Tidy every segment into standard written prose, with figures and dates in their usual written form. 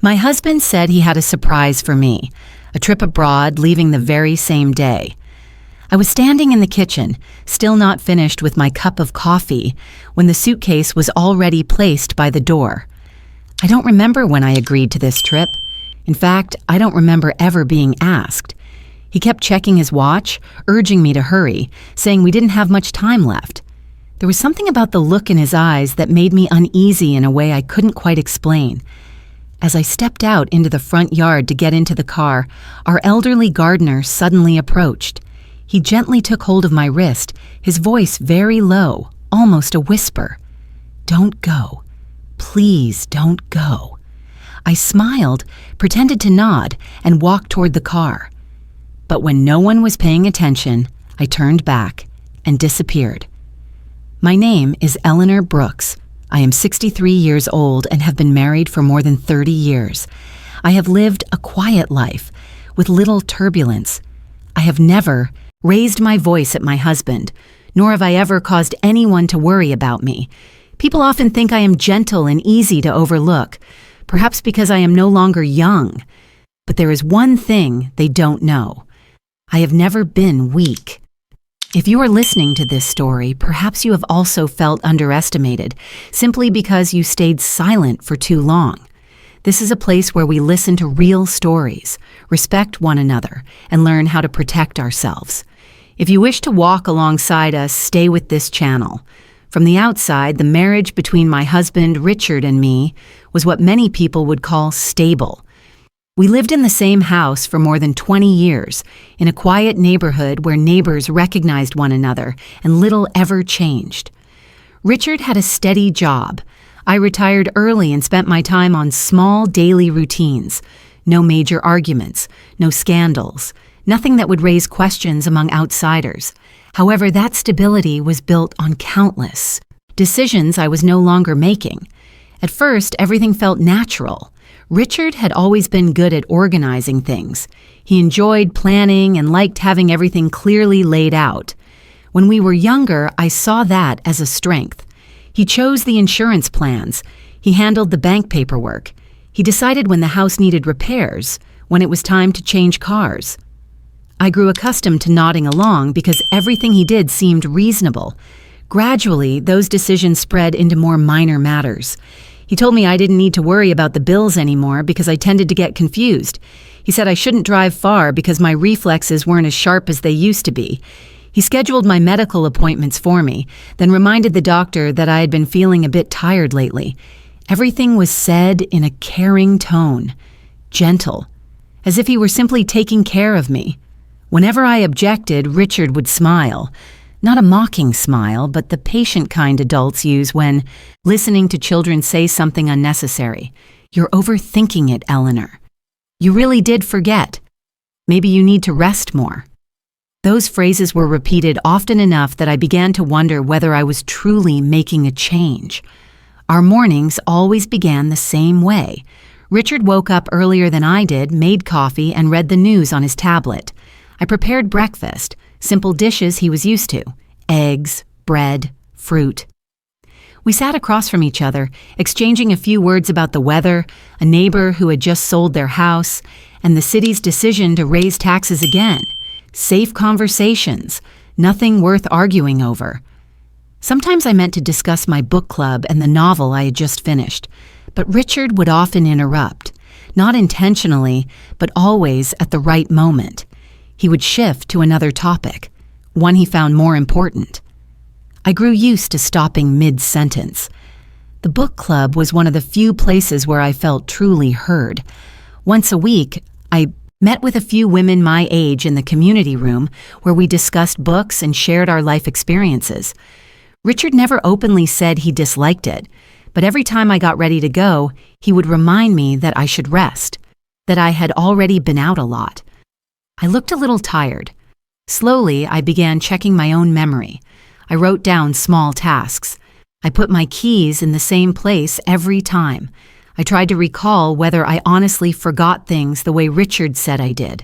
My husband said he had a surprise for me, a trip abroad leaving the very same day. I was standing in the kitchen, still not finished with my cup of coffee, when the suitcase was already placed by the door. I don't remember when I agreed to this trip. In fact, I don't remember ever being asked. He kept checking his watch, urging me to hurry, saying we didn't have much time left. There was something about the look in his eyes that made me uneasy in a way I couldn't quite explain. As I stepped out into the front yard to get into the car, our elderly gardener suddenly approached. He gently took hold of my wrist, his voice very low, almost a whisper. "Don't go. Please don't go." I smiled, pretended to nod, and walked toward the car. But when no one was paying attention, I turned back and disappeared. My name is Eleanor Brooks. I am 63 years old and have been married for more than 30 years. I have lived a quiet life with little turbulence. I have never raised my voice at my husband, nor have I ever caused anyone to worry about me. People often think I am gentle and easy to overlook, perhaps because I am no longer young. But there is one thing they don't know. I have never been weak. If you are listening to this story, perhaps you have also felt underestimated, simply because you stayed silent for too long. This is a place where we listen to real stories, respect one another, and learn how to protect ourselves. If you wish to walk alongside us, stay with this channel. From the outside, the marriage between my husband, Richard, and me was what many people would call stable. We lived in the same house for more than 20 years, in a quiet neighborhood where neighbors recognized one another and little ever changed. Richard had a steady job. I retired early and spent my time on small daily routines. No major arguments, no scandals, nothing that would raise questions among outsiders. However, that stability was built on countless decisions I was no longer making. At first, everything felt natural. Richard had always been good at organizing things. He enjoyed planning and liked having everything clearly laid out. When we were younger, I saw that as a strength. He chose the insurance plans. He handled the bank paperwork. He decided when the house needed repairs, when it was time to change cars. I grew accustomed to nodding along because everything he did seemed reasonable. Gradually, those decisions spread into more minor matters. He told me I didn't need to worry about the bills anymore because I tended to get confused. He said I shouldn't drive far because my reflexes weren't as sharp as they used to be. He scheduled my medical appointments for me, then reminded the doctor that I had been feeling a bit tired lately. Everything was said in a caring tone, gentle, as if he were simply taking care of me. Whenever I objected, Richard would smile. Not a mocking smile, but the patient kind adults use when listening to children say something unnecessary. "You're overthinking it, Eleanor. You really did forget. Maybe you need to rest more." Those phrases were repeated often enough that I began to wonder whether I was truly making a change. Our mornings always began the same way. Richard woke up earlier than I did, made coffee, and read the news on his tablet. I prepared breakfast, simple dishes he was used to: eggs, bread, fruit. We sat across from each other, exchanging a few words about the weather, a neighbor who had just sold their house, and the city's decision to raise taxes again. Safe conversations, nothing worth arguing over. Sometimes I meant to discuss my book club and the novel I had just finished, but Richard would often interrupt, not intentionally, but always at the right moment. He would shift to another topic, one he found more important. I grew used to stopping mid-sentence. The book club was one of the few places where I felt truly heard. Once a week, I met with a few women my age in the community room where we discussed books and shared our life experiences. Richard never openly said he disliked it, but every time I got ready to go, he would remind me that I should rest, that I had already been out a lot. I looked a little tired. Slowly, I began checking my own memory. I wrote down small tasks. I put my keys in the same place every time. I tried to recall whether I honestly forgot things the way Richard said I did.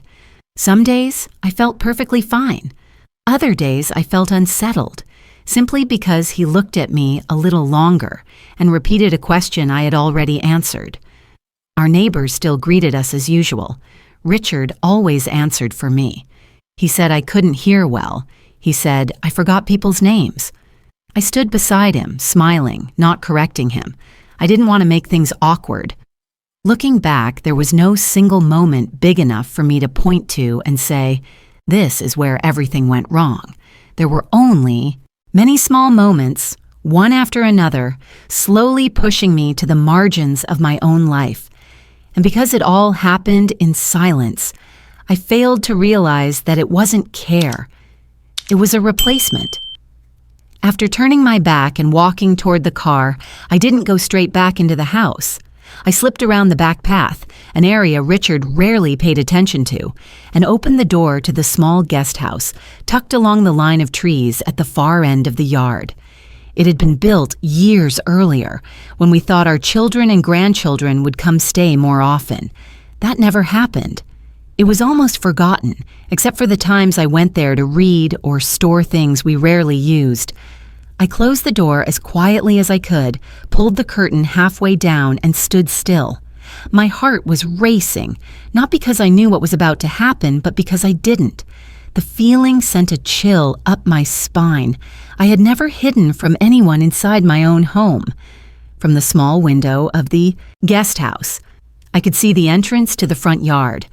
Some days, I felt perfectly fine. Other days, I felt unsettled, simply because he looked at me a little longer and repeated a question I had already answered. Our neighbors still greeted us as usual. Richard always answered for me. He said I couldn't hear well. He said I forgot people's names. I stood beside him, smiling, not correcting him. I didn't want to make things awkward. Looking back, there was no single moment big enough for me to point to and say, this is where everything went wrong. There were only many small moments, one after another, slowly pushing me to the margins of my own life. And because it all happened in silence, I failed to realize that it wasn't care. It was a replacement. After turning my back and walking toward the car, I didn't go straight back into the house. I slipped around the back path, an area Richard rarely paid attention to, and opened the door to the small guest house, tucked along the line of trees at the far end of the yard. It had been built years earlier, when we thought our children and grandchildren would come stay more often. That never happened. It was almost forgotten, except for the times I went there to read or store things we rarely used. I closed the door as quietly as I could, pulled the curtain halfway down, and stood still. My heart was racing, not because I knew what was about to happen, but because I didn't. The feeling sent a chill up my spine. I had never hidden from anyone inside my own home. From the small window of the guest house, I could see the entrance to the front yard.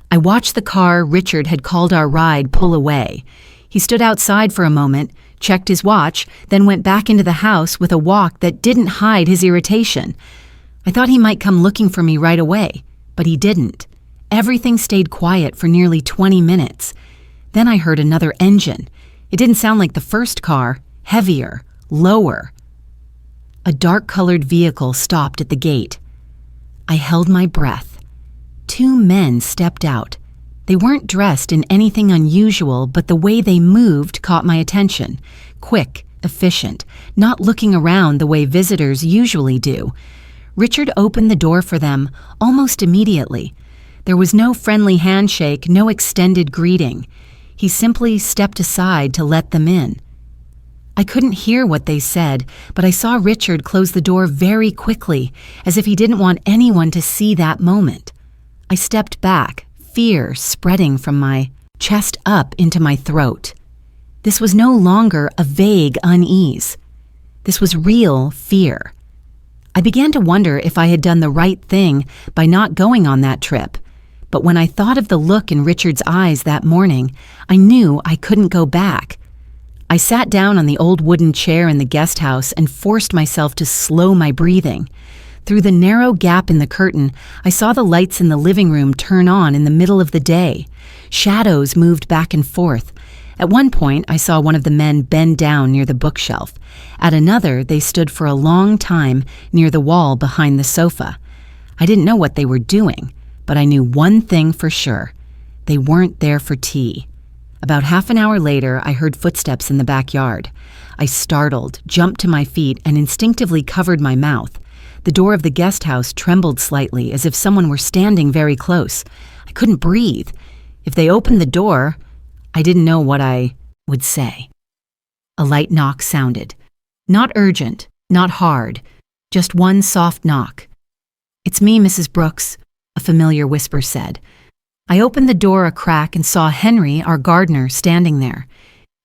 I watched the car Richard had called our ride pull away. He stood outside for a moment, checked his watch, then went back into the house with a walk that didn't hide his irritation. I thought he might come looking for me right away, but he didn't. Everything stayed quiet for nearly 20 minutes. Then I heard another engine. It didn't sound like the first car, heavier, lower. A dark-colored vehicle stopped at the gate. I held my breath. 2 men stepped out. They weren't dressed in anything unusual, but the way they moved caught my attention. Quick, efficient, not looking around the way visitors usually do. Richard opened the door for them almost immediately. There was no friendly handshake, no extended greeting. He simply stepped aside to let them in. I couldn't hear what they said, but I saw Richard close the door very quickly, as if he didn't want anyone to see that moment. I stepped back, fear spreading from my chest up into my throat. This was no longer a vague unease. This was real fear. I began to wonder if I had done the right thing by not going on that trip. But when I thought of the look in Richard's eyes that morning, I knew I couldn't go back. I sat down on the old wooden chair in the guest house and forced myself to slow my breathing. Through the narrow gap in the curtain, I saw the lights in the living room turn on in the middle of the day. Shadows moved back and forth. At one point, I saw one of the men bend down near the bookshelf. At another, they stood for a long time near the wall behind the sofa. I didn't know what they were doing, but I knew one thing for sure. They weren't there for tea. About half an hour later, I heard footsteps in the backyard. I startled, jumped to my feet, and instinctively covered my mouth. The door of the guest house trembled slightly, as if someone were standing very close. I couldn't breathe. If they opened the door, I didn't know what I would say. A light knock sounded. Not urgent, not hard, just one soft knock. "It's me, Mrs. Brooks," a familiar whisper said. I opened the door a crack and saw Henry, our gardener, standing there.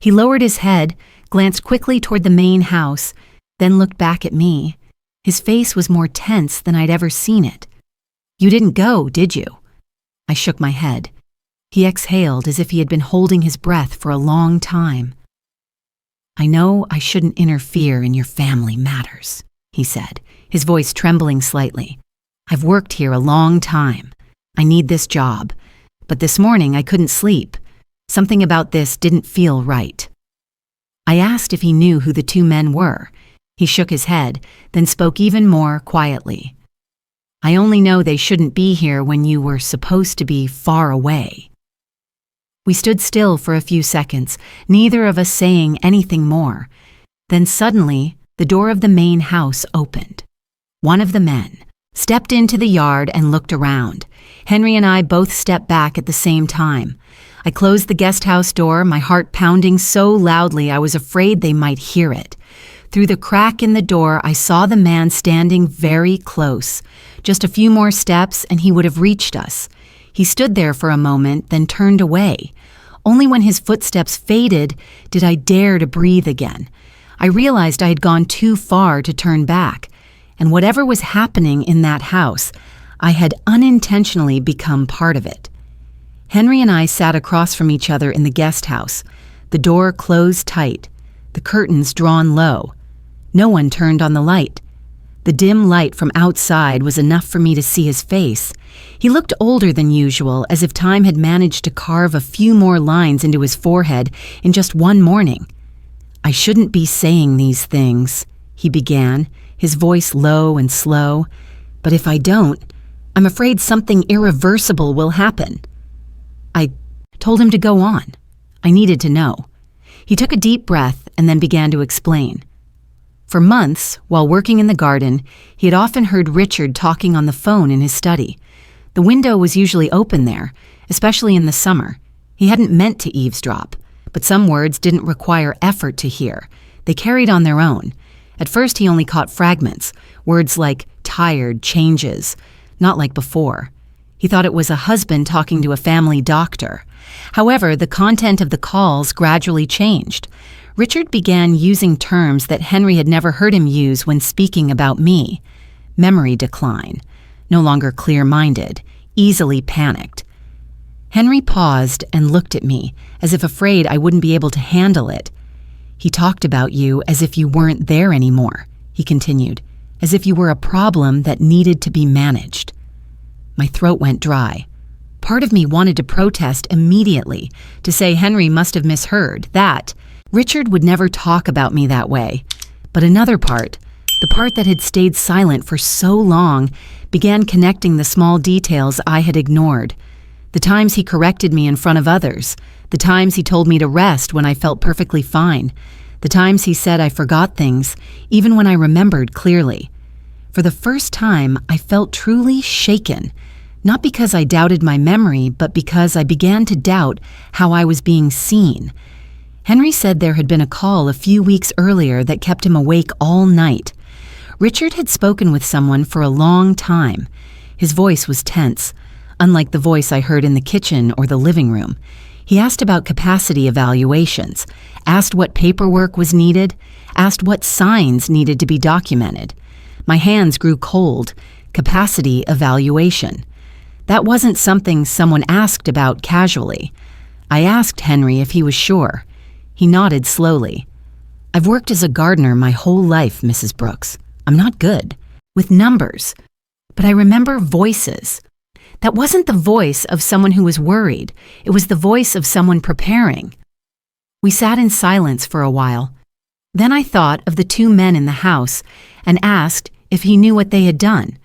He lowered his head, glanced quickly toward the main house, then looked back at me. His face was more tense than I'd ever seen it. "You didn't go, did you?" I shook my head. He exhaled as if he had been holding his breath for a long time. "I know I shouldn't interfere in your family matters," he said, his voice trembling slightly. "I've worked here a long time. I need this job. But this morning I couldn't sleep. Something about this didn't feel right." I asked if he knew who the 2 men were. He shook his head, then spoke even more quietly. "I only know they shouldn't be here when you were supposed to be far away." We stood still for a few seconds, neither of us saying anything more. Then suddenly, the door of the main house opened. One of the men stepped into the yard and looked around. Henry and I both stepped back at the same time. I closed the guest house door, my heart pounding so loudly I was afraid they might hear it. Through the crack in the door, I saw the man standing very close. Just a few more steps and he would have reached us. He stood there for a moment, then turned away. Only when his footsteps faded did I dare to breathe again. I realized I had gone too far to turn back, and whatever was happening in that house, I had unintentionally become part of it. Henry and I sat across from each other in the guest house, the door closed tight, the curtains drawn low. No one turned on the light. The dim light from outside was enough for me to see his face. He looked older than usual, as if time had managed to carve a few more lines into his forehead in just one morning. "I shouldn't be saying these things," he began, his voice low and slow. "But if I don't, I'm afraid something irreversible will happen." I told him to go on. I needed to know. He took a deep breath and then began to explain. For months, while working in the garden, he had often heard Richard talking on the phone in his study. The window was usually open there, especially in the summer. He hadn't meant to eavesdrop, but some words didn't require effort to hear. They carried on their own. At first, he only caught fragments, words like tired, changes, not like before. He thought it was a husband talking to a family doctor. However, the content of the calls gradually changed. Richard began using terms that Henry had never heard him use when speaking about me. Memory decline, no longer clear-minded, easily panicked. Henry paused and looked at me, as if afraid I wouldn't be able to handle it. "He talked about you as if you weren't there anymore," he continued, "as if you were a problem that needed to be managed." My throat went dry. Part of me wanted to protest immediately, to say Henry must have misheard, that Richard would never talk about me that way. But another part, the part that had stayed silent for so long, began connecting the small details I had ignored. The times he corrected me in front of others, the times he told me to rest when I felt perfectly fine, the times he said I forgot things, even when I remembered clearly. For the first time, I felt truly shaken, not because I doubted my memory, but because I began to doubt how I was being seen. Henry said there had been a call a few weeks earlier that kept him awake all night. Richard had spoken with someone for a long time. His voice was tense, unlike the voice I heard in the kitchen or the living room. He asked about capacity evaluations, asked what paperwork was needed, asked what signs needed to be documented. My hands grew cold. Capacity evaluation. That wasn't something someone asked about casually. I asked Henry if he was sure. He nodded slowly. "I've worked as a gardener my whole life, Mrs. Brooks. I'm not good with numbers, but I remember voices. That wasn't the voice of someone who was worried. It was the voice of someone preparing." We sat in silence for a while. Then I thought of the two men in the house and asked if he knew what they had done.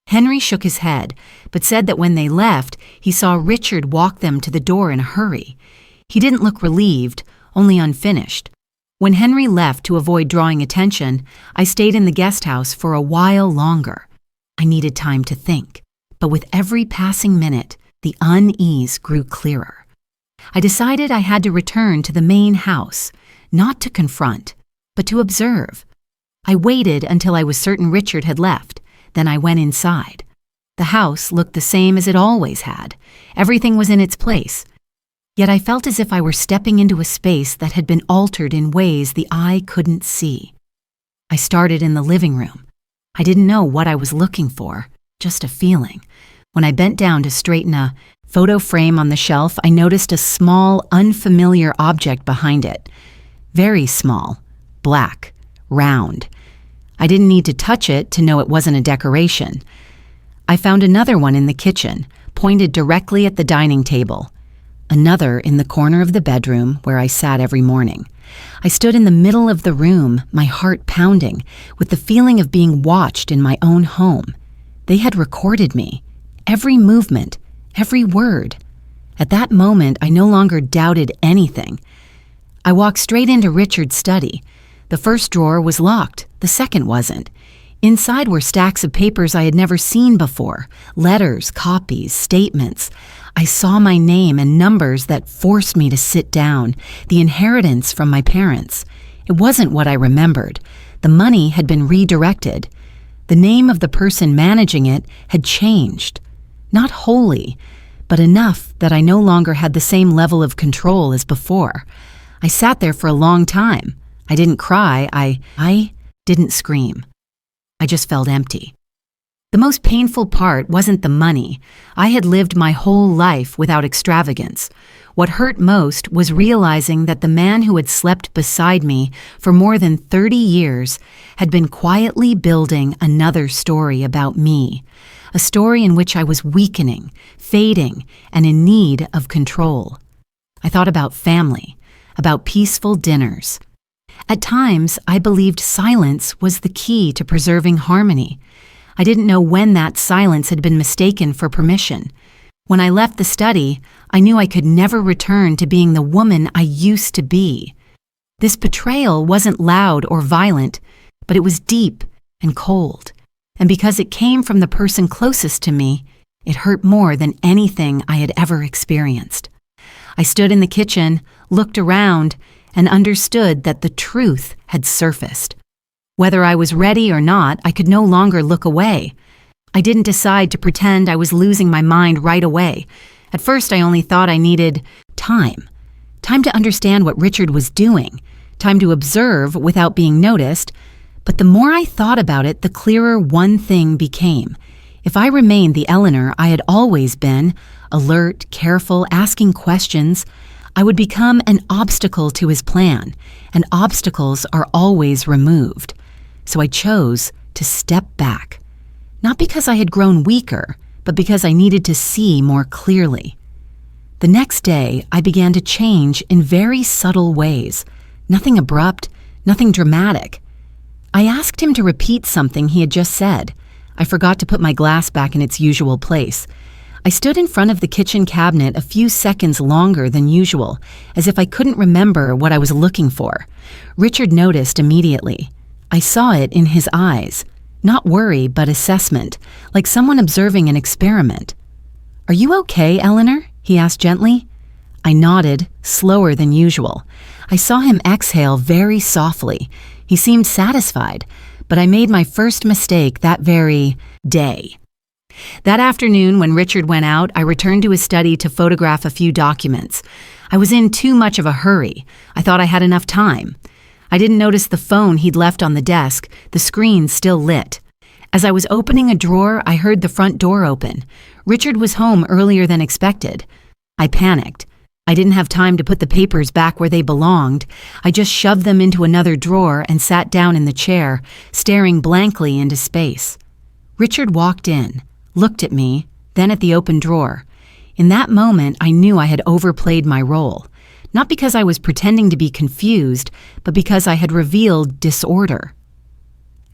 Henry shook his head, but said that when they left, he saw Richard walk them to the door in a hurry. He didn't look relieved, only unfinished. When Henry left to avoid drawing attention, I stayed in the guest house for a while longer. I needed time to think, but with every passing minute, the unease grew clearer. I decided I had to return to the main house, not to confront, but to observe. I waited until I was certain Richard had left, then I went inside. The house looked the same as it always had. Everything was in its place. Yet I felt as if I were stepping into a space that had been altered in ways the eye couldn't see. I started in the living room. I didn't know what I was looking for, just a feeling. When I bent down to straighten a photo frame on the shelf, I noticed a small, unfamiliar object behind it. Very small, black, round. I didn't need to touch it to know it wasn't a decoration. I found another one in the kitchen, pointed directly at the dining table. Another in the corner of the bedroom where I sat every morning. I stood in the middle of the room, my heart pounding, with the feeling of being watched in my own home. They had recorded me, every movement, every word. At that moment, I no longer doubted anything. I walked straight into Richard's study. The first drawer was locked, the second wasn't. Inside were stacks of papers I had never seen before, letters, copies, statements. I saw my name and numbers that forced me to sit down, the inheritance from my parents. It wasn't what I remembered. The money had been redirected. The name of the person managing it had changed. Not wholly, but enough that I no longer had the same level of control as before. I sat there for a long time. I didn't cry. I didn't scream. I just felt empty. The most painful part wasn't the money. I had lived my whole life without extravagance. What hurt most was realizing that the man who had slept beside me for more than 30 years had been quietly building another story about me, a story in which I was weakening, fading, and in need of control. I thought about family, about peaceful dinners. At times, I believed silence was the key to preserving harmony. I didn't know when that silence had been mistaken for permission. When I left the study, I knew I could never return to being the woman I used to be. This betrayal wasn't loud or violent, but it was deep and cold. And because it came from the person closest to me, it hurt more than anything I had ever experienced. I stood in the kitchen, looked around, and understood that the truth had surfaced. Whether I was ready or not, I could no longer look away. I didn't decide to pretend I was losing my mind right away. At first, I only thought I needed time. Time to understand what Richard was doing. Time to observe without being noticed. But the more I thought about it, the clearer one thing became. If I remained the Eleanor I had always been, alert, careful, asking questions, I would become an obstacle to his plan, and obstacles are always removed. So I chose to step back, not because I had grown weaker, but because I needed to see more clearly. The next day, I began to change in very subtle ways, nothing abrupt, nothing dramatic. I asked him to repeat something he had just said. I forgot to put my glass back in its usual place. I stood in front of the kitchen cabinet a few seconds longer than usual, as if I couldn't remember what I was looking for. Richard noticed immediately. I saw it in his eyes. Not worry, but assessment, like someone observing an experiment. "Are you okay, Eleanor?" he asked gently. I nodded, slower than usual. I saw him exhale very softly. He seemed satisfied, but I made my first mistake that very day. That afternoon, when Richard went out, I returned to his study to photograph a few documents. I was in too much of a hurry. I thought I had enough time. I didn't notice the phone he'd left on the desk, the screen still lit. As I was opening a drawer, I heard the front door open. Richard was home earlier than expected. I panicked. I didn't have time to put the papers back where they belonged. I just shoved them into another drawer and sat down in the chair, staring blankly into space. Richard walked in, looked at me, then at the open drawer. In that moment, I knew I had overplayed my role. Not because I was pretending to be confused, but because I had revealed disorder.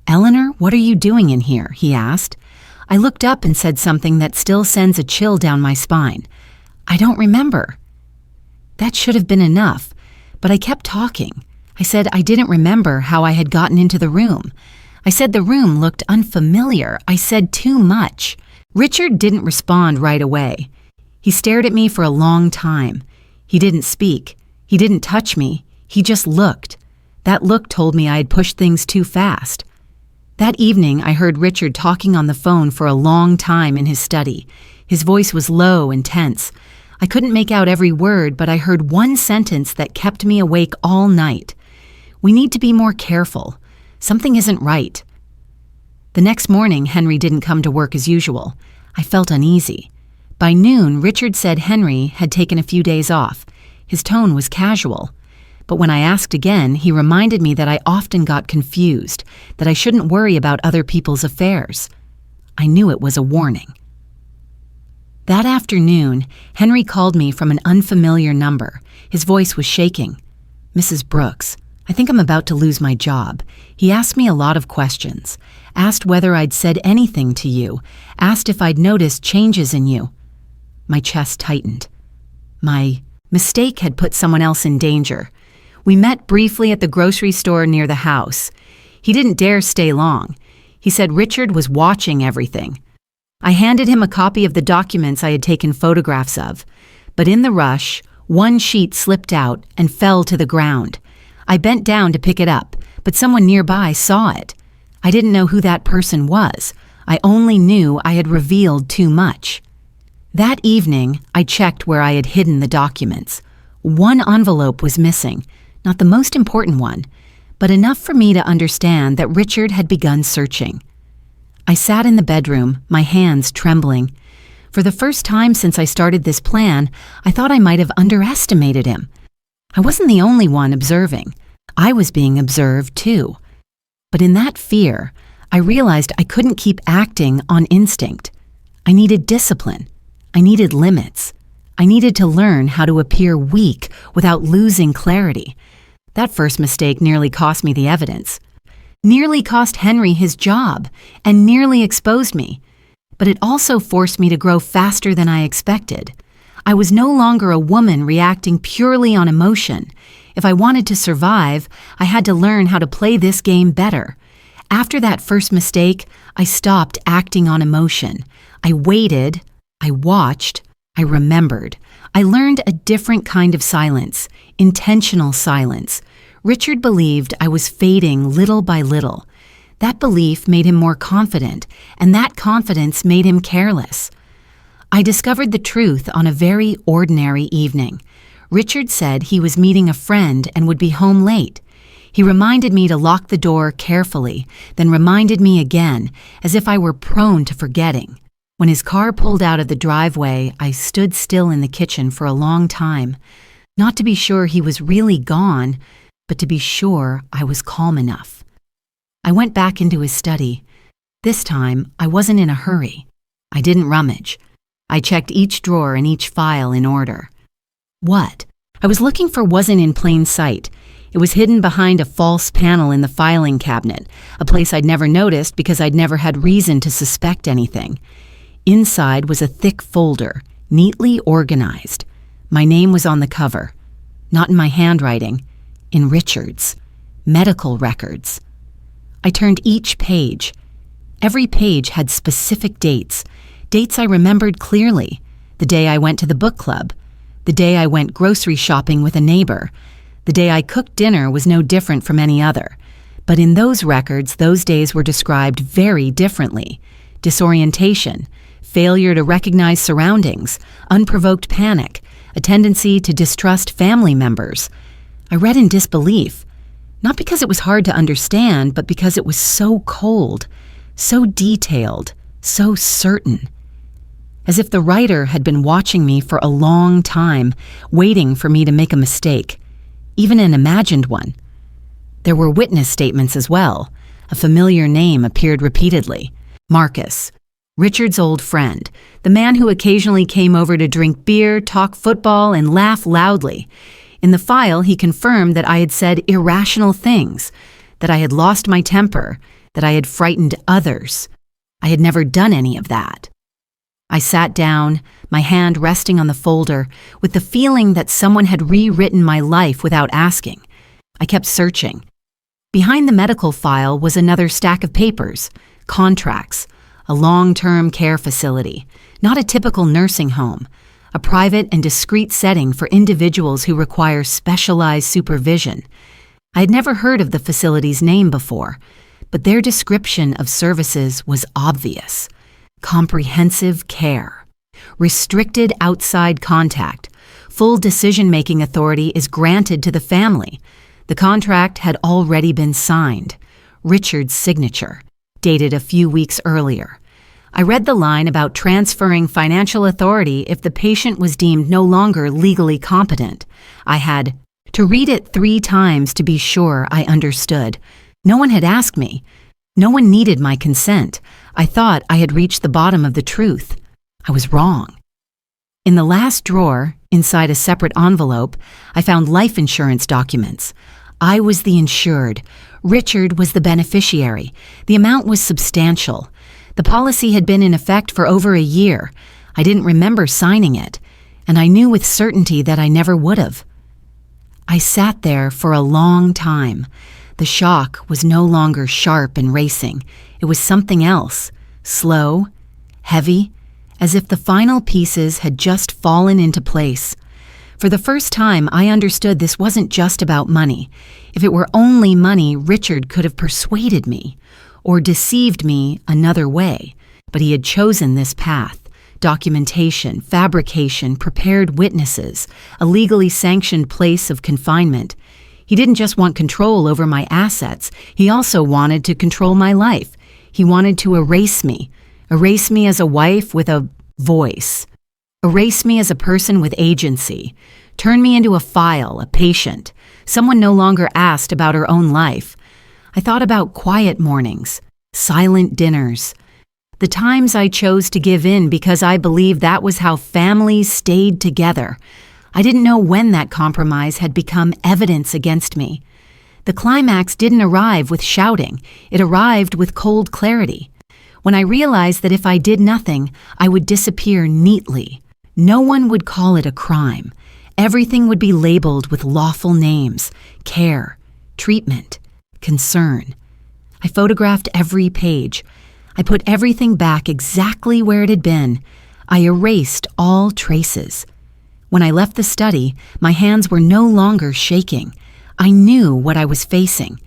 "Eleanor, what are you doing in here?" he asked. I looked up and said something that still sends a chill down my spine. "I don't remember." That should have been enough, but I kept talking. I said I didn't remember how I had gotten into the room. I said the room looked unfamiliar. I said too much. Richard didn't respond right away. He stared at me for a long time. He didn't speak. He didn't touch me. He just looked. That look told me I had pushed things too fast. That evening, I heard Richard talking on the phone for a long time in his study. His voice was low and tense. I couldn't make out every word, but I heard one sentence that kept me awake all night. "We need to be more careful. Something isn't right." The next morning, Henry didn't come to work as usual. I felt uneasy. By noon, Richard said Henry had taken a few days off. His tone was casual. But when I asked again, he reminded me that I often got confused, that I shouldn't worry about other people's affairs. I knew it was a warning. That afternoon, Henry called me from an unfamiliar number. His voice was shaking. "Mrs. Brooks, I think I'm about to lose my job." He asked me a lot of questions, asked whether I'd said anything to you, asked if I'd noticed changes in you. My chest tightened. My mistake had put someone else in danger. We met briefly at the grocery store near the house. He didn't dare stay long. He said Richard was watching everything. I handed him a copy of the documents I had taken photographs of, but in the rush, one sheet slipped out and fell to the ground. I bent down to pick it up, but someone nearby saw it. I didn't know who that person was. I only knew I had revealed too much. That evening, I checked where I had hidden the documents. One envelope was missing, not the most important one, but enough for me to understand that Richard had begun searching. I sat in the bedroom, my hands trembling. For the first time since I started this plan, I thought I might have underestimated him. I wasn't the only one observing. I was being observed too. But in that fear, I realized I couldn't keep acting on instinct. I needed discipline. I needed limits. I needed to learn how to appear weak without losing clarity. That first mistake nearly cost me the evidence. Nearly cost Henry his job, and nearly exposed me. But it also forced me to grow faster than I expected. I was no longer a woman reacting purely on emotion. If I wanted to survive, I had to learn how to play this game better. After that first mistake, I stopped acting on emotion. I waited, I watched, I remembered. I learned a different kind of silence, intentional silence. Richard believed I was fading little by little. That belief made him more confident, and that confidence made him careless. I discovered the truth on a very ordinary evening. Richard said he was meeting a friend and would be home late. He reminded me to lock the door carefully, then reminded me again, as if I were prone to forgetting. When his car pulled out of the driveway, I stood still in the kitchen for a long time, not to be sure he was really gone, but to be sure I was calm enough. I went back into his study. This time, I wasn't in a hurry. I didn't rummage. I checked each drawer and each file in order. What I was looking for wasn't in plain sight. It was hidden behind a false panel in the filing cabinet, a place I'd never noticed because I'd never had reason to suspect anything. Inside was a thick folder, neatly organized. My name was on the cover. Not in my handwriting, in Richard's. Medical records. I turned each page. Every page had specific dates I remembered clearly. The day I went to the book club. The day I went grocery shopping with a neighbor. The day I cooked dinner was no different from any other. But in those records, those days were described very differently. Disorientation, failure to recognize surroundings, unprovoked panic, a tendency to distrust family members. I read in disbelief, not because it was hard to understand, but because it was so cold, so detailed, so certain. As if the writer had been watching me for a long time, waiting for me to make a mistake, even an imagined one. There were witness statements as well. A familiar name appeared repeatedly. Marcus, Richard's old friend, the man who occasionally came over to drink beer, talk football, and laugh loudly. In the file, he confirmed that I had said irrational things, that I had lost my temper, that I had frightened others. I had never done any of that. I sat down, my hand resting on the folder, with the feeling that someone had rewritten my life without asking. I kept searching. Behind the medical file was another stack of papers, contracts, a long-term care facility, not a typical nursing home, a private and discreet setting for individuals who require specialized supervision. I had never heard of the facility's name before, but their description of services was obvious. Comprehensive care. Restricted outside contact. Full decision-making authority is granted to the family. The contract had already been signed. Richard's signature, dated a few weeks earlier. I read the line about transferring financial authority if the patient was deemed no longer legally competent. I had to read it 3 times to be sure I understood. No one had asked me. No one needed my consent. I thought I had reached the bottom of the truth. I was wrong. In the last drawer, inside a separate envelope, I found life insurance documents. I was the insured. Richard was the beneficiary. The amount was substantial. The policy had been in effect for over a year. I didn't remember signing it, and I knew with certainty that I never would have. I sat there for a long time. The shock was no longer sharp and racing. It was something else, slow, heavy, as if the final pieces had just fallen into place. For the first time, I understood this wasn't just about money. If it were only money, Richard could have persuaded me or deceived me another way. But he had chosen this path. Documentation, fabrication, prepared witnesses, a legally sanctioned place of confinement. He didn't just want control over my assets. He also wanted to control my life. He wanted to erase me as a wife with a voice. Erase me as a person with agency. Turn me into a file, a patient, someone no longer asked about her own life. I thought about quiet mornings, silent dinners, the times I chose to give in because I believed that was how families stayed together. I didn't know when that compromise had become evidence against me. The climax didn't arrive with shouting. It arrived with cold clarity. When I realized that if I did nothing, I would disappear neatly. No one would call it a crime. Everything would be labeled with lawful names: care, treatment, concern. I photographed every page. I put everything back exactly where it had been. I erased all traces. When I left the study, my hands were no longer shaking. I knew what I was facing,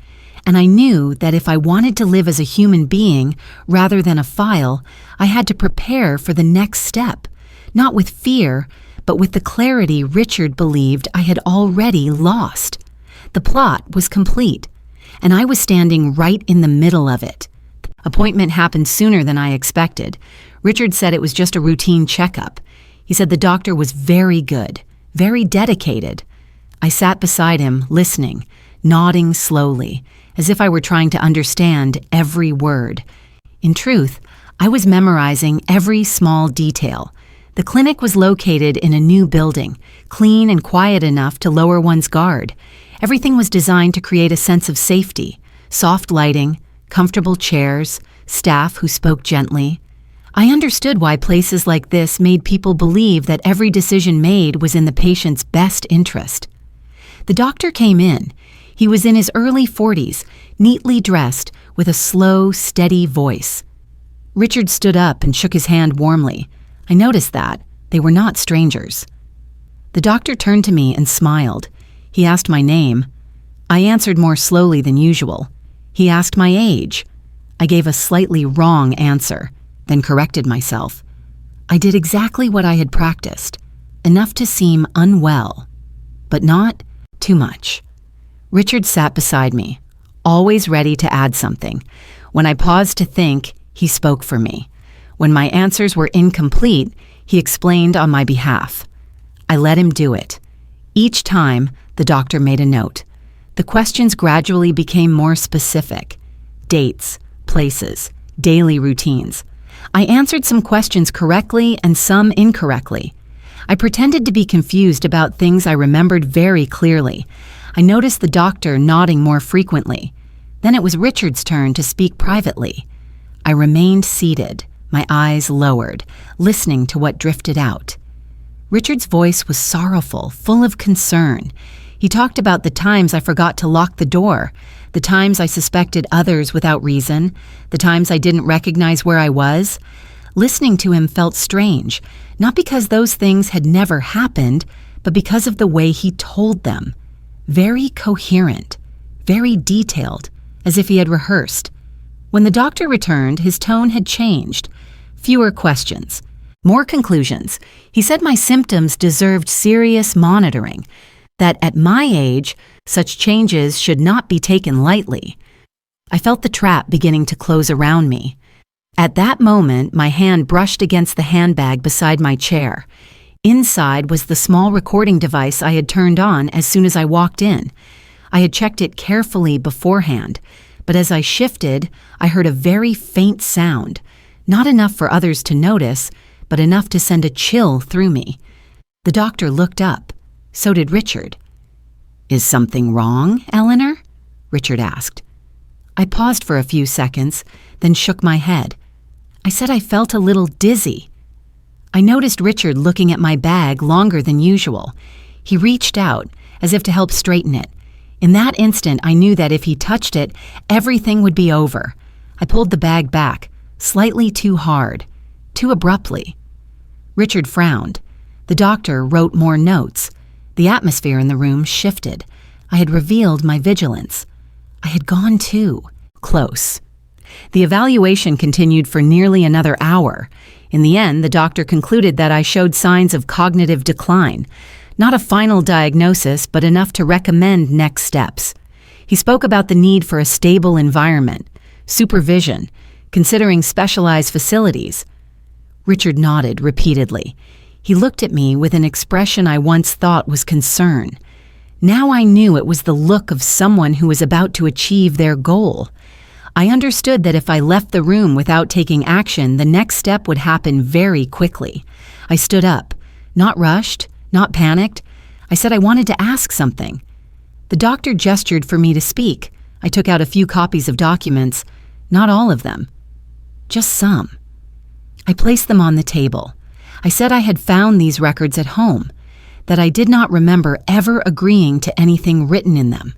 and I knew that if I wanted to live as a human being rather than a file, I had to prepare for the next step, not with fear, but with the clarity Richard believed I had already lost. The plot was complete, and I was standing right in the middle of it. Appointment happened sooner than I expected. Richard said it was just a routine checkup. He said the doctor was very good, very dedicated. I sat beside him, listening, nodding slowly, as if I were trying to understand every word. In truth, I was memorizing every small detail. The clinic was located in a new building, clean and quiet enough to lower one's guard. Everything was designed to create a sense of safety: soft lighting, comfortable chairs, staff who spoke gently. I understood why places like this made people believe that every decision made was in the patient's best interest. The doctor came in. He was in his early 40s, neatly dressed, with a slow, steady voice. Richard stood up and shook his hand warmly. I noticed that. They were not strangers. The doctor turned to me and smiled. He asked my name. I answered more slowly than usual. He asked my age. I gave a slightly wrong answer, then corrected myself. I did exactly what I had practiced, enough to seem unwell, but not too much. Richard sat beside me, always ready to add something. When I paused to think, he spoke for me. When my answers were incomplete, he explained on my behalf. I let him do it. Each time, the doctor made a note. The questions gradually became more specific. Dates, places, daily routines. I answered some questions correctly and some incorrectly. I pretended to be confused about things I remembered very clearly. I noticed the doctor nodding more frequently. Then it was Richard's turn to speak privately. I remained seated, my eyes lowered, listening to what drifted out. Richard's voice was sorrowful, full of concern. He talked about the times I forgot to lock the door, the times I suspected others without reason, the times I didn't recognize where I was. Listening to him felt strange, not because those things had never happened, but because of the way he told them. Very coherent, very detailed, as if he had rehearsed. When the doctor returned, his tone had changed. Fewer questions, more conclusions. He said my symptoms deserved serious monitoring, that at my age, such changes should not be taken lightly. I felt the trap beginning to close around me. At that moment, my hand brushed against the handbag beside my chair. Inside was the small recording device I had turned on as soon as I walked in. I had checked it carefully beforehand, but as I shifted, I heard a very faint sound, not enough for others to notice, but enough to send a chill through me. The doctor looked up. So did Richard. "Is something wrong, Eleanor?" Richard asked. I paused for a few seconds, then shook my head. I said I felt a little dizzy. I noticed Richard looking at my bag longer than usual. He reached out, as if to help straighten it. In that instant, I knew that if he touched it, everything would be over. I pulled the bag back, slightly too hard, too abruptly. Richard frowned. The doctor wrote more notes. The atmosphere in the room shifted. I had revealed my vigilance. I had gone too close. The evaluation continued for nearly another hour. In the end, the doctor concluded that I showed signs of cognitive decline. Not a final diagnosis, but enough to recommend next steps. He spoke about the need for a stable environment, supervision, considering specialized facilities. Richard nodded repeatedly. He looked at me with an expression I once thought was concern. Now I knew it was the look of someone who was about to achieve their goal. I understood that if I left the room without taking action, the next step would happen very quickly. I stood up, not rushed, not panicked. I said I wanted to ask something. The doctor gestured for me to speak. I took out a few copies of documents, not all of them, just some. I placed them on the table. I said I had found these records at home, that I did not remember ever agreeing to anything written in them.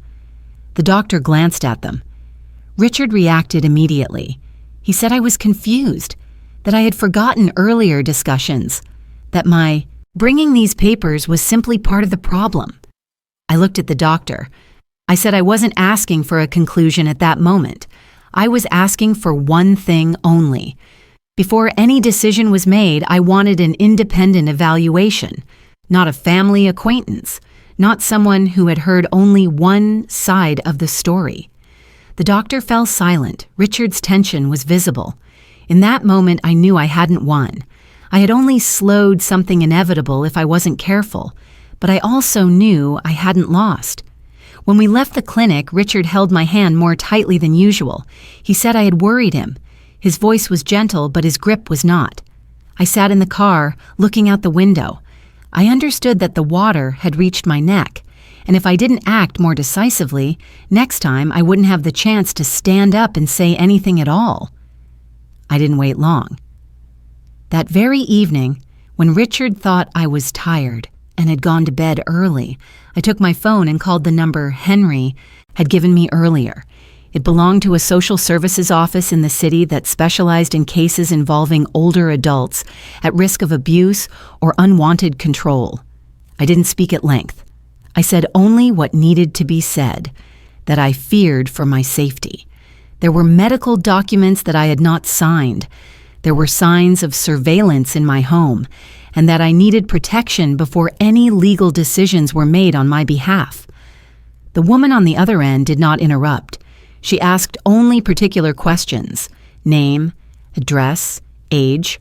The doctor glanced at them. Richard reacted immediately. He said I was confused, that I had forgotten earlier discussions, that my bringing these papers was simply part of the problem. I looked at the doctor. I said I wasn't asking for a conclusion at that moment. I was asking for one thing only. Before any decision was made, I wanted an independent evaluation, not a family acquaintance, not someone who had heard only one side of the story. The doctor fell silent. Richard's tension was visible. In that moment, I knew I hadn't won. I had only slowed something inevitable if I wasn't careful, but I also knew I hadn't lost. When we left the clinic, Richard held my hand more tightly than usual. He said I had worried him. His voice was gentle, but his grip was not. I sat in the car, looking out the window. I understood that the water had reached my neck, and if I didn't act more decisively, next time I wouldn't have the chance to stand up and say anything at all. I didn't wait long. That very evening, when Richard thought I was tired and had gone to bed early, I took my phone and called the number Henry had given me earlier. It belonged to a social services office in the city that specialized in cases involving older adults at risk of abuse or unwanted control. I didn't speak at length. I said only what needed to be said, that I feared for my safety. There were medical documents that I had not signed. There were signs of surveillance in my home, and that I needed protection before any legal decisions were made on my behalf. The woman on the other end did not interrupt. She asked only particular questions: name, address, age,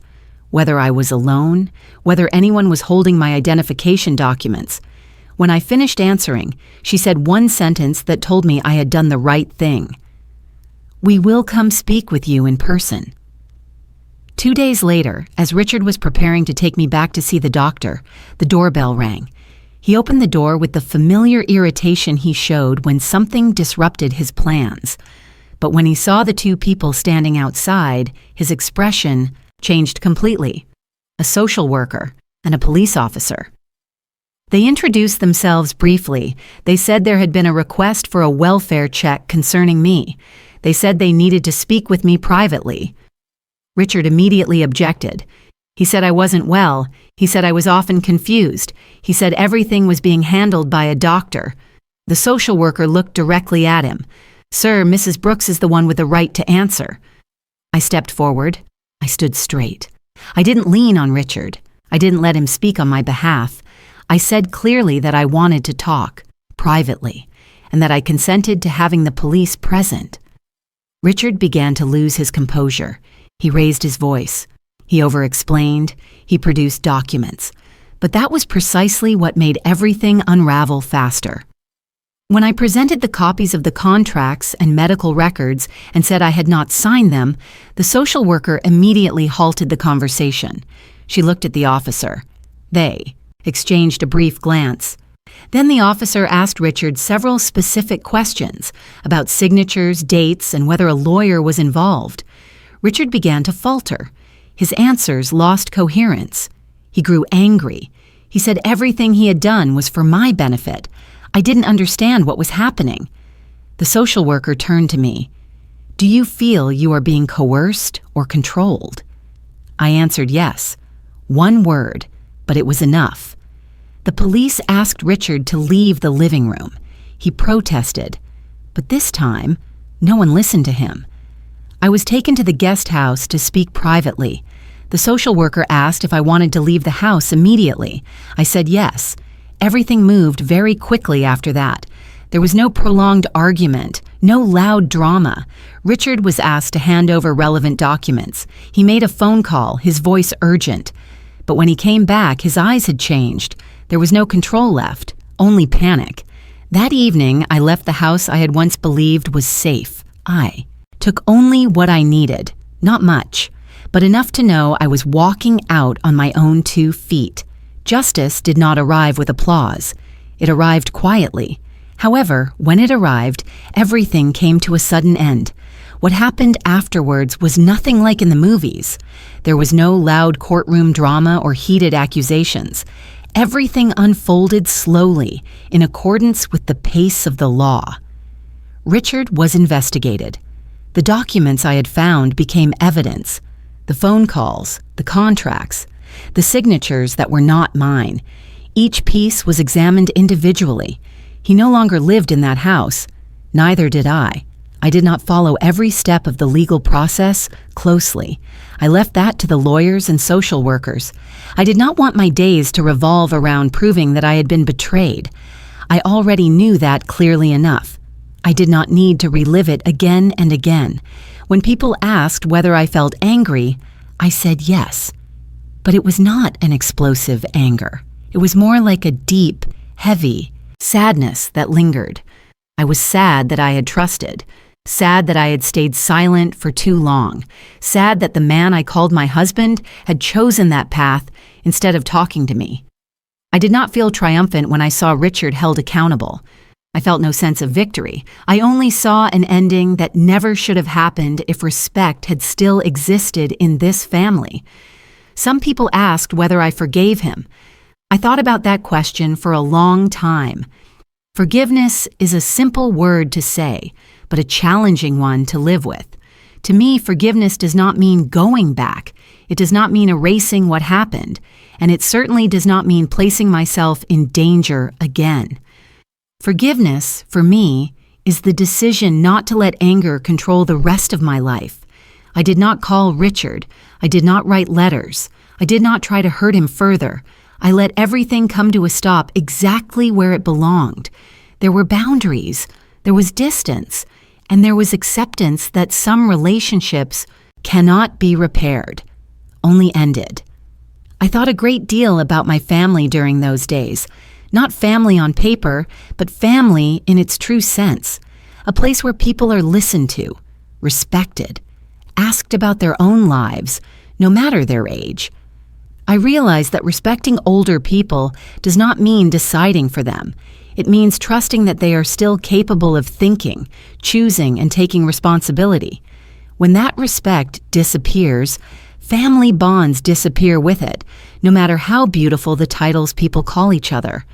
whether I was alone, whether anyone was holding my identification documents. When I finished answering, she said one sentence that told me I had done the right thing. "We will come speak with you in person." 2 days later, as Richard was preparing to take me back to see the doctor, the doorbell rang. He opened the door with the familiar irritation he showed when something disrupted his plans. But when he saw the two people standing outside, his expression changed completely. A social worker and a police officer. They introduced themselves briefly. They said there had been a request for a welfare check concerning me. They said they needed to speak with me privately. Richard immediately objected. He said I wasn't well. He said I was often confused. He said everything was being handled by a doctor. The social worker looked directly at him. "Sir, Mrs. Brooks is the one with the right to answer." I stepped forward. I stood straight. I didn't lean on Richard. I didn't let him speak on my behalf. I said clearly that I wanted to talk, privately, and that I consented to having the police present. Richard began to lose his composure. He raised his voice. He over-explained. He produced documents. But that was precisely what made everything unravel faster. When I presented the copies of the contracts and medical records and said I had not signed them, the social worker immediately halted the conversation. She looked at the officer. They exchanged a brief glance. Then the officer asked Richard several specific questions about signatures, dates, and whether a lawyer was involved. Richard began to falter. His answers lost coherence. He grew angry. He said everything he had done was for my benefit. I didn't understand what was happening. The social worker turned to me. "Do you feel you are being coerced or controlled?" I answered yes. One word, but it was enough. The police asked Richard to leave the living room. He protested, but this time, no one listened to him. I was taken to the guest house to speak privately. The social worker asked if I wanted to leave the house immediately. I said yes. Everything moved very quickly after that. There was no prolonged argument, no loud drama. Richard was asked to hand over relevant documents. He made a phone call, his voice urgent. But when he came back, his eyes had changed. There was no control left, only panic. That evening, I left the house I had once believed was safe. I took only what I needed, not much, but enough to know I was walking out on my own 2 feet. Justice did not arrive with applause. It arrived quietly. However, when it arrived, everything came to a sudden end. What happened afterwards was nothing like in the movies. There was no loud courtroom drama or heated accusations. Everything unfolded slowly, in accordance with the pace of the law. Richard was investigated. The documents I had found became evidence. The phone calls, the contracts, the signatures that were not mine. Each piece was examined individually. He no longer lived in that house. Neither did I. I did not follow every step of the legal process closely. I left that to the lawyers and social workers. I did not want my days to revolve around proving that I had been betrayed. I already knew that clearly enough. I did not need to relive it again and again. When people asked whether I felt angry, I said yes. But it was not an explosive anger. It was more like a deep, heavy sadness that lingered. I was sad that I had trusted, sad that I had stayed silent for too long, sad that the man I called my husband had chosen that path instead of talking to me. I did not feel triumphant when I saw Richard held accountable. I felt no sense of victory. I only saw an ending that never should have happened if respect had still existed in this family. Some people asked whether I forgave him. I thought about that question for a long time. Forgiveness is a simple word to say, but a challenging one to live with. To me, forgiveness does not mean going back. It does not mean erasing what happened, and it certainly does not mean placing myself in danger again. Forgiveness, for me, is the decision not to let anger control the rest of my life. I did not call Richard. I did not write letters. I did not try to hurt him further. I let everything come to a stop exactly where it belonged. There were boundaries, there was distance, and there was acceptance that some relationships cannot be repaired, only ended. I thought a great deal about my family during those days. Not family on paper, but family in its true sense. A place where people are listened to, respected, asked about their own lives, no matter their age. I realized that respecting older people does not mean deciding for them. It means trusting that they are still capable of thinking, choosing, and taking responsibility. When that respect disappears, family bonds disappear with it, no matter how beautiful the titles people call each other.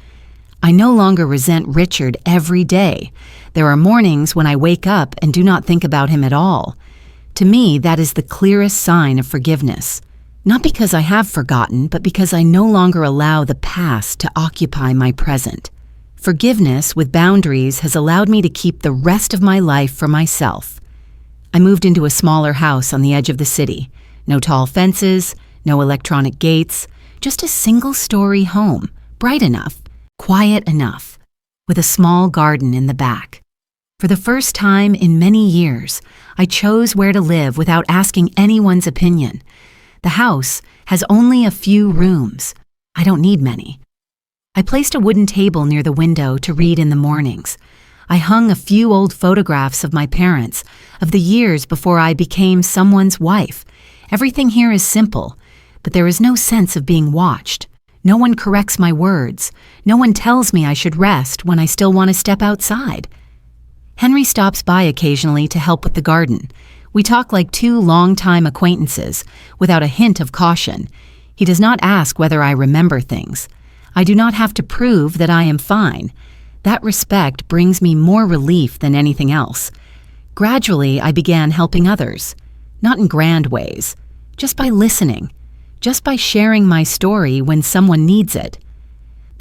I no longer resent Richard every day. There are mornings when I wake up and do not think about him at all. To me, that is the clearest sign of forgiveness. Not because I have forgotten, but because I no longer allow the past to occupy my present. Forgiveness with boundaries has allowed me to keep the rest of my life for myself. I moved into a smaller house on the edge of the city. No tall fences, no electronic gates, just a single-story home, bright enough, quiet enough, with a small garden in the back. For the first time in many years, I chose where to live without asking anyone's opinion. The house has only a few rooms. I don't need many. I placed a wooden table near the window to read in the mornings. I hung a few old photographs of my parents, of the years before I became someone's wife. Everything here is simple, but there is no sense of being watched. No one corrects my words. No one tells me I should rest when I still want to step outside. Henry stops by occasionally to help with the garden. We talk like two long-time acquaintances, without a hint of caution. He does not ask whether I remember things. I do not have to prove that I am fine. That respect brings me more relief than anything else. Gradually, I began helping others, not in grand ways, just by listening, just by sharing my story when someone needs it.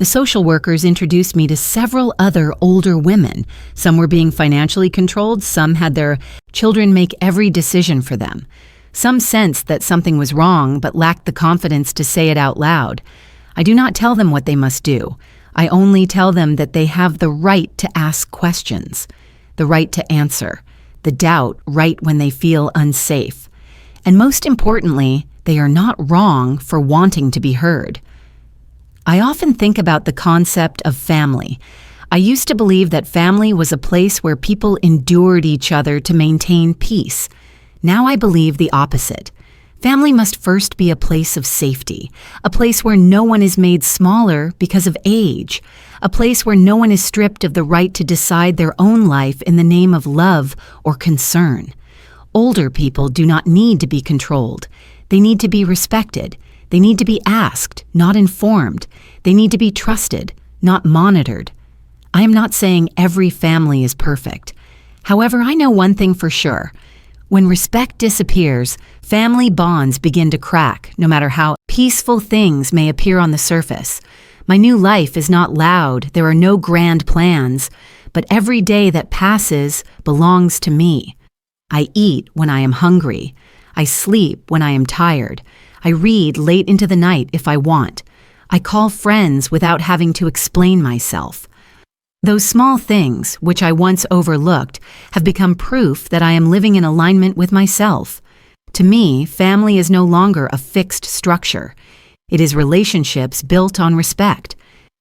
The social workers introduced me to several other older women. Some were being financially controlled, some had their children make every decision for them. Some sensed that something was wrong but lacked the confidence to say it out loud. I do not tell them what they must do. I only tell them that they have the right to ask questions, the right to answer, the doubt right when they feel unsafe. And most importantly, they are not wrong for wanting to be heard. I often think about the concept of family. I used to believe that family was a place where people endured each other to maintain peace. Now I believe the opposite. Family must first be a place of safety, a place where no one is made smaller because of age, a place where no one is stripped of the right to decide their own life in the name of love or concern. Older people do not need to be controlled. They need to be respected. They need to be asked, not informed. They need to be trusted, not monitored. I am not saying every family is perfect. However, I know one thing for sure. When respect disappears, family bonds begin to crack, no matter how peaceful things may appear on the surface. My new life is not loud, there are no grand plans, but every day that passes belongs to me. I eat when I am hungry. I sleep when I am tired. I read late into the night if I want. I call friends without having to explain myself. Those small things, which I once overlooked, have become proof that I am living in alignment with myself. To me, family is no longer a fixed structure. It is relationships built on respect.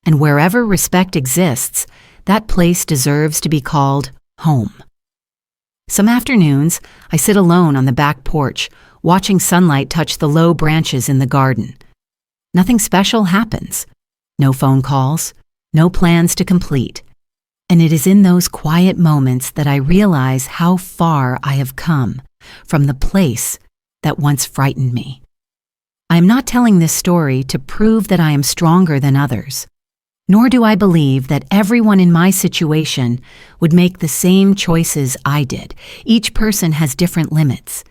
And wherever respect exists, that place deserves to be called home. Some afternoons, I sit alone on the back porch, watching sunlight touch the low branches in the garden. Nothing special happens. No phone calls, no plans to complete. And it is in those quiet moments that I realize how far I have come from the place that once frightened me. I am not telling this story to prove that I am stronger than others, nor do I believe that everyone in my situation would make the same choices I did. Each person has different limits.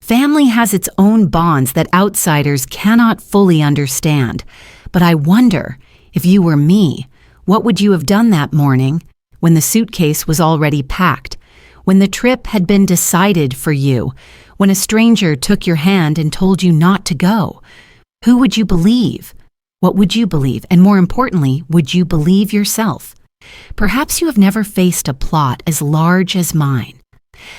Family has its own bonds that outsiders cannot fully understand. But I wonder, if you were me, what would you have done that morning when the suitcase was already packed, when the trip had been decided for you, when a stranger took your hand and told you not to go? Who would you believe? What would you believe? And more importantly, would you believe yourself? Perhaps you have never faced a plot as large as mine,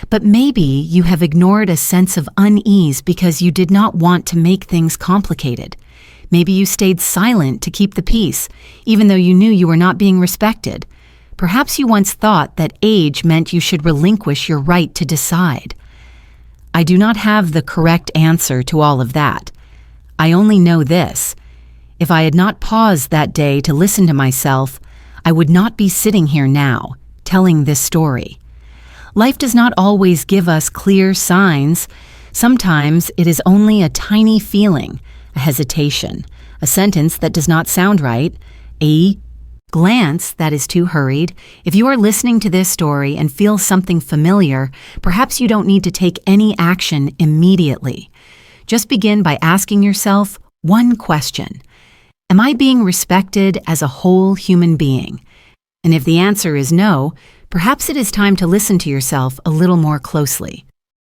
but maybe you have ignored a sense of unease because you did not want to make things complicated. Maybe you stayed silent to keep the peace, even though you knew you were not being respected. Perhaps you once thought that age meant you should relinquish your right to decide. I do not have the correct answer to all of that. I only know this. If I had not paused that day to listen to myself, I would not be sitting here now, telling this story. Life does not always give us clear signs. Sometimes it is only a tiny feeling, a hesitation, a sentence that does not sound right, a glance that is too hurried. If you are listening to this story and feel something familiar, perhaps you don't need to take any action immediately. Just begin by asking yourself one question. Am I being respected as a whole human being? And if the answer is no, perhaps it is time to listen to yourself a little more closely.